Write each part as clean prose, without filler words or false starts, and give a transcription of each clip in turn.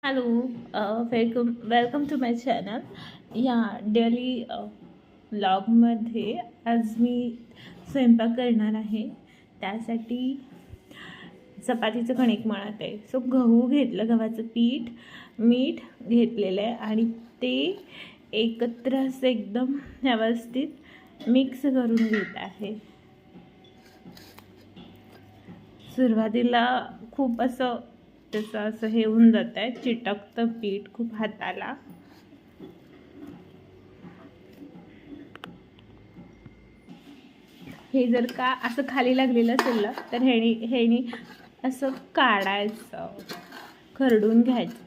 Hello, welcome to my channel. या daily व्लॉगमध्ये आज मी स्वयंपाक करणार आहे. त्यासाठी चपातीचं कणिक मळत आहे. सो गहू घेतलं, गव्हाचं पीठ, मीठ घेतलेलं आहे आणि ते एकत्र असं एकदम व्यवस्थित मिक्स करून घेत आहे. सुरुवातीला खूप असं त्याचं असं हे होऊन जात आहे, चिटकतं पीठ खूप हाताला. हे जर का असं खाली लागलेलं असेल ना तर ह्यानी असं काढायचं, खरडून घ्यायचं.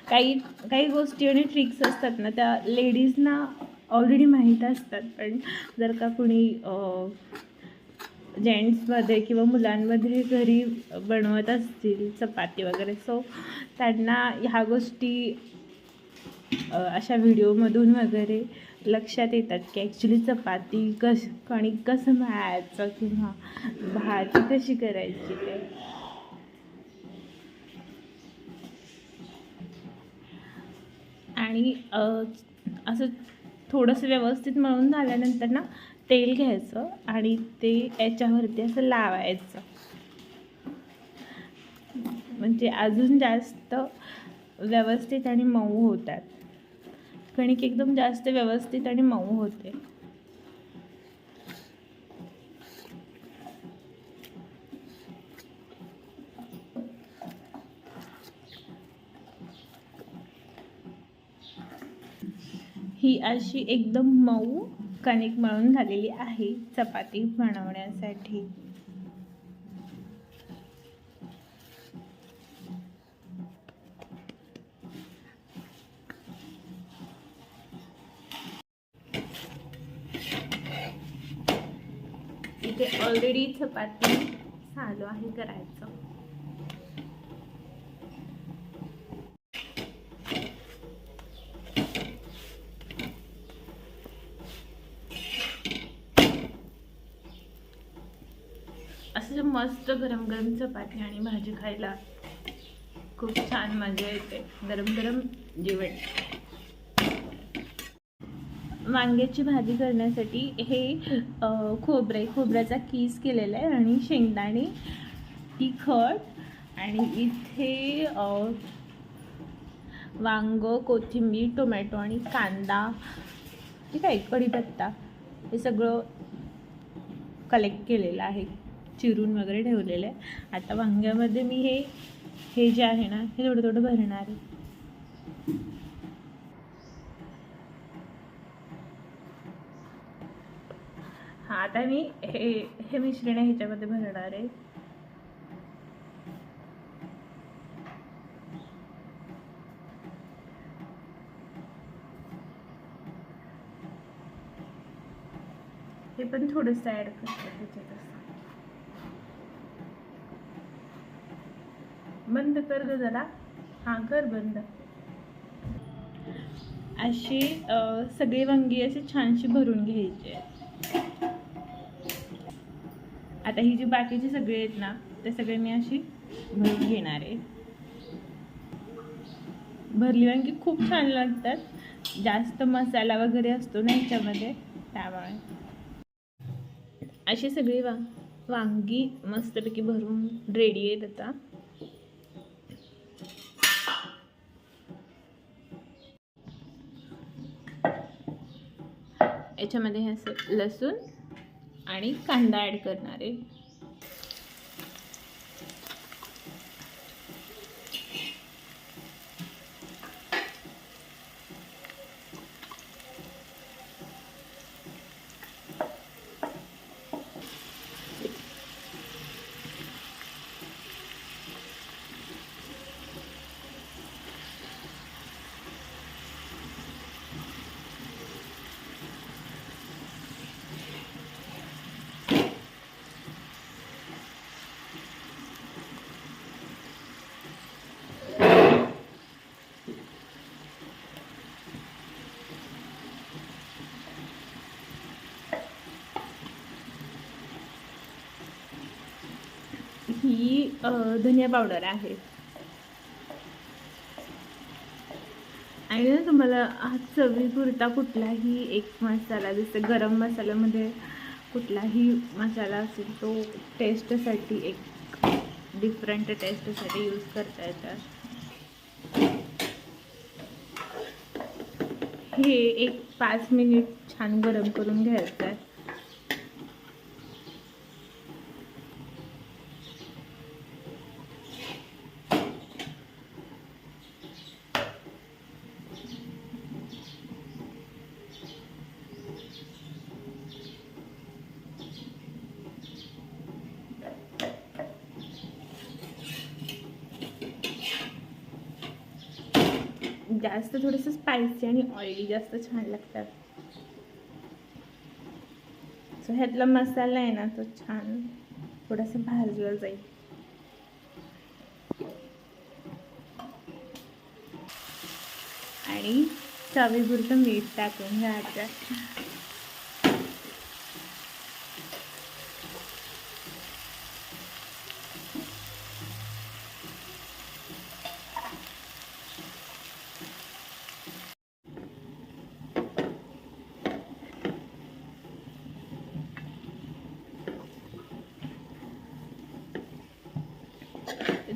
काही काही गोष्टी आणि ट्रिक्स असतात ना, त्या लेडीजना ऑलरेडी माहीत असतात. पण जर का कुणी जेंट्समध्ये किंवा मुलांमध्ये घरी बनवत असतील चपाती वगैरे, सो त्यांना ह्या गोष्टी अशा व्हिडिओमधून वगैरे लक्षात येतात की ॲक्च्युली चपाती कणिक कसं मळायचं किंवा भाजी कशी करायची ते. आणि असं थोडंसं व्यवस्थित मळून झाल्यानंतर ना तेल घ्यायचं आणि ते याच्यावरती असं लावायचं, म्हणजे अजून जास्त व्यवस्थित आणि मऊ होतात. कणिक एकदम जास्त व्यवस्थित आणि मऊ होते. ही अशी एकदम मऊ कणिक मळून झालेली आहे चपाती बनवण्यासाठी. इथे ऑलरेडी चपाती चालू आहे करायचं. असं मस्त गरम गरम चपाती आणि भाजी खायला खूप छान मजा येते. गरम गरम जेवण. वांग्याची भाजी करण्यासाठी हे खोबऱ्याचा कीस केलेला आहे आणि शेंगदाणे, तिखट आणि इथे वांग, कोथिंबीर, टोमॅटो आणि कांदा, ठीक आहे, कढीपत्ता, हे सगळं कलेक्ट केलेलं आहे, चिरून वगैरे ठेवलेलं आहे. आता वांग्यामध्ये मी हे जे आहे ना, हे थोडं थोडं भरणार आहे. आता मी हे मिश्रण ह्याच्यामध्ये भरणार आहे. हे पण थोडंसं ॲड करते ह्याच्यात. बंद कर ग जरा. हां, कर बंद. अशी सगळी वांगी अशी छानशी भरून घ्यायची. आता ही जी बाकीची सगळे आहेत ना, ते सगळे मी अशी भरून घेणार आहे. भरली वांगी खूप छान लागतात, जास्त मसाला वगैरे असतो ना ह्याच्यामध्ये, त्यामुळे. अशी सगळी वांगी मस्तपैकी भरून रेडी आहेत. आता याच्यामध्ये हे असं लसूण आणि कांदा ॲड करणार आहे. ही धनिया पावडर आहे. आणि ना तुम्हाला हा चवीपुरता कुठलाही एक मसाला, जसं गरम मसाल्यामध्ये कुठलाही मसाला असेल तो टेस्टसाठी, एक डिफरंट टेस्टसाठी यूज करता येतात. हे एक 5 मिनिट छान गरम करून घ्यायचं आहे. जास्त थोडंसं स्पायसी आणि ऑइली जास्त छान लागतात. सो ह्यातला मसाला आहे ना तो छान थोडासा भाजला जाईल. आणि चवीपुरतं मीठ टाकून घ्यायचं.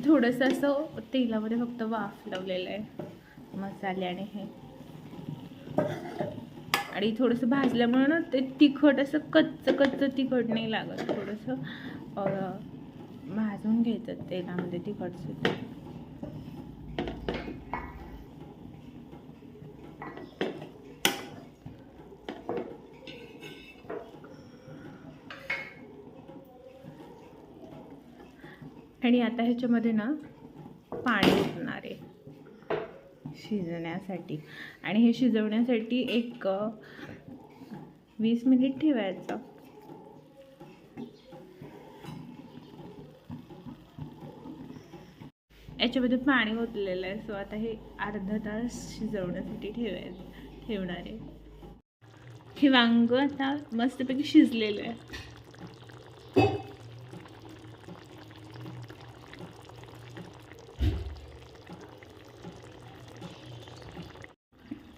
थोडंसं असं तेलामध्ये फक्त वाफ लावलेलं आहे मसाल्याने हे, आणि थोडंसं भाजल्यामुळे ना ते तिखट असं कच्चं तिखट नाही लागत. थोडंसं भाजून घ्यायचं तेलामध्ये तिखट सुद्धा. आणि आता ह्याच्यामध्ये ना पाणी ओतणार आहे शिजण्यासाठी. आणि हे शिजवण्यासाठी एक 20 मिनिट ठेवायचं. याच्यामध्ये पाणी ओतलेलं आहे. सो आता हे अर्धा तास शिजवण्यासाठी ठेवणार आहे. हे वांग आता मस्तपैकी शिजलेलं आहे.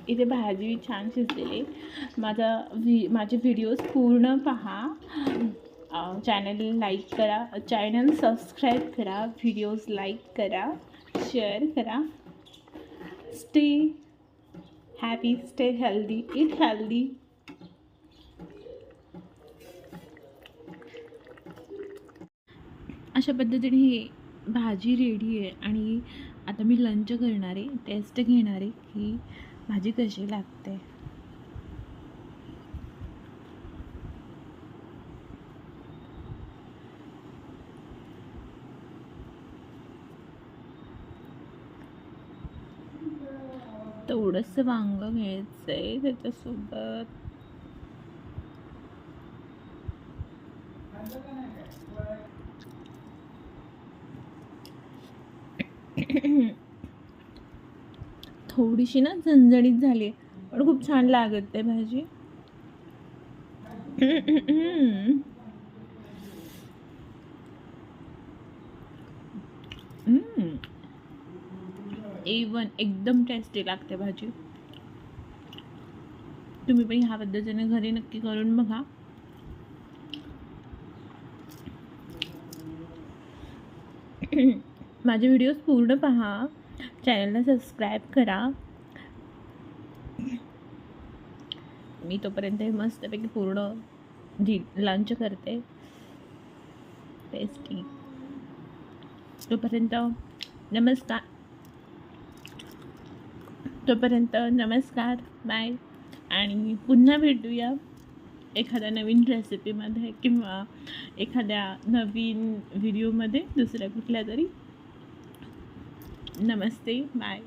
इथे भाजी छान शिजलेली. माझे व्हिडिओज पूर्ण पहा. चॅनल लाईक करा, चॅनल सबस्क्राईब करा, व्हिडिओज लाईक करा, शेअर करा. Stay happy, stay healthy, eat healthy. अशा पद्धतीने ही भाजी रेडी आहे. आणि आता मी लंच करणार आहे, टेस्ट घेणार आहे की भाजी कशी लागते. थोडंसं वांग घ्यायचं आहे त्याच्यासोबत. थोडीशी ना झणझणीत झाली पण खूप छान लागत आहे भाजी. A1 एकदम टेस्टी लागते भाजी. तुम्ही पण ह्या पद्धतीने घरी नक्की करून बघा. माझे व्हिडिओज पूर्ण पहा, चॅनलला सबस्क्राईब करा. मी तोपर्यंत मस्तपैकी पूर्ण लंच करते टेस्टी. तोपर्यंत नमस्कार, बाय. आणि पुन्हा भेटूया एखाद्या नवीन रेसिपीमध्ये किंवा एखाद्या नवीन व्हिडिओमध्ये दुसऱ्या कुठल्या तरी. नमस्ते, बाय.